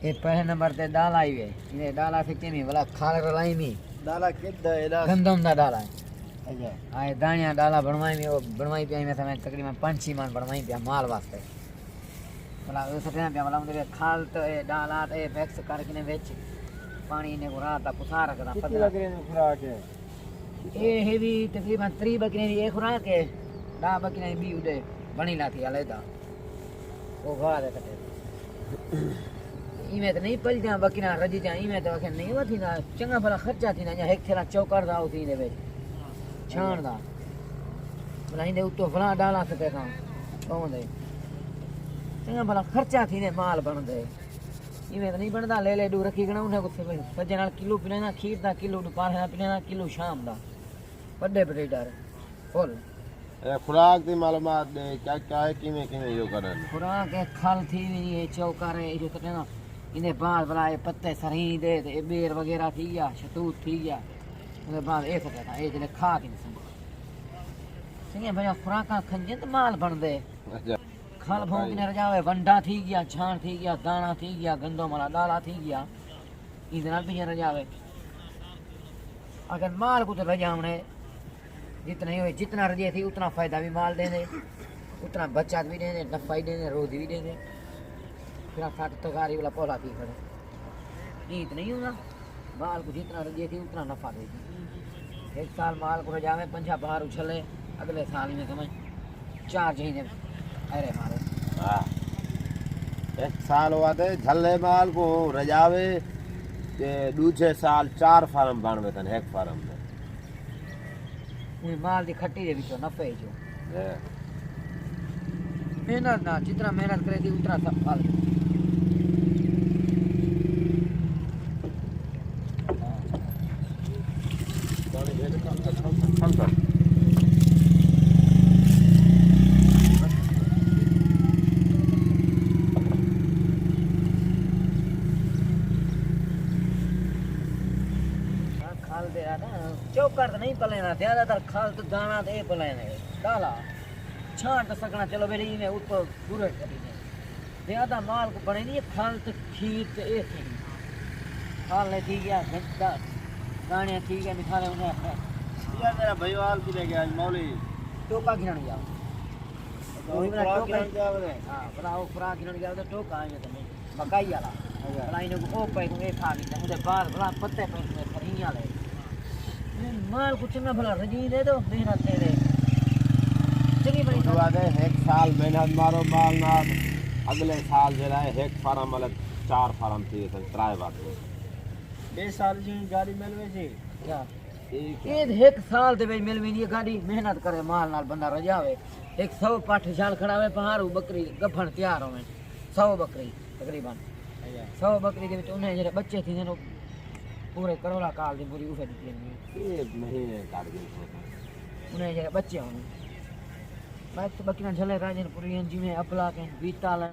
ये पहले नंबर ते दाल आई है ये दाल से केमी वाला खाल रलाई मी दाला किद एला गंदम दा दाल है अच्छा आए दानिया दाला बनवाई में वो बनवाई पे में समय तकरीबन 5-6 मान बनवाई पे माल वास्ते वाला वो सटे पे वाला मुझे खाल तो ये दाला ए मिक्स करके ने वेच पानी ने को रात पुसार रखदा कितनी बकरी ने खुराक है ये हेवी तकरीबन 3 बकरी ने एक खुराक है 10 बकरी ने बी उडे बनी लाती अलैदा वो घा दे कटे इमे तो नहीं पल जा बकरा रजी जा इमे तो आखे नहीं वथी ना चंगा भला खर्चा थी ना एक थेला चौकर दा उठी दे छाण दा भला इंदे उतो भला डाला सके का पवंदे चंगा भला खर्चा थी ने माल बनदे इमे तो नहीं बनदा ले ले डू रखी गणा उन्हें कुछ सजे नाल किलो पिना खीर दा किलो दुपार है पिना किलो शाम दा बड़े बड़े डर बोल खुराक दी मालूमात दे क्या क्या है किमे किमे यो करन खुराक के खल थी ये चौकर है जो तो ना इन्हें बाद बला ये पत्ते सरी दे ये बेर वगैरह थी गया शतूत थी गया उसके बाद एक था ये जले खा के नहीं संगे भैया खुराका खंजे तो माल बन दे अच्छा खाल भोंक ने रजावे वंडा थी गया छाण थी गया दाना थी गया गंदो मला दाला थी गया इधर नाल भी रजावे अगर माल को तो रजावने जितना ही जितना रजे थी उतना फायदा भी माल देने उतना बचत भी देने नफा भी देने रोजी भी देने फिर साठ तो गाड़ी वाला पौला थी खड़े नीत नहीं होगा माल को जितना रजे थी उतना नफा देती एक साल माल को रजावे 5 बाहर उछले अगले साल में समझ 4 महीने अरे मारे हां एक साल हुआ थे झल्ले माल को रजावे के दूसरे साल 4 फार्म बनवे तन एक फार्म में माल दी खट्टी दे विचो नफे जो मेहनत ना जितना मेहनत करे थी उतना सब फल खाल दे रहा ना चौकर तो नहीं पलेना ज्यादातर खाल तो दाना तो ये पलेने डाला छांट तो सकना चलो मेरी में ऊपर पूरे करी ने ज्यादा माल को बने नहीं खाल तो खीर तो ये थी खाल ने थी गया घंटा दाने थी गया मिठाने उन्हें यार तेरा भाईवाल की ले गया मौली टोका गिरन गया तो खुराक गिरन गया बरे हां बड़ा वो खुराक गिरन गया तो टोका आए तो नहीं मकाई वाला बड़ा इने को ओ पे को एक खा गया मुझे बार बड़ा पत्ते पे फरिया ले माल कुछ ना भला रजी दे दो मेहनत दे दे चली बड़ी बात है एक साल मेहनत मारो माल ना अगले साल जरा एक फार्म वाला 4 फार्म थी त्राय बात 2 साल जी गाड़ी मिलवे जी क्या ये एक साल दे मिलवी ये गाड़ी मेहनत करे माल नाल बंदा रजावे 100 पाठ झाल खड़ावे पहाड़ू बकरी गफन तैयार होवे 100 बकरी तकरीबन 100 बकरी के उन्हें जरे बच्चे थी ने पूरे करोड़ा काल दी पूरी उफे दी ये महीने काट गए उन्हें जरे बच्चे होने मैं तो बकरियां झले राजनपुरी जी में अपला के बीताल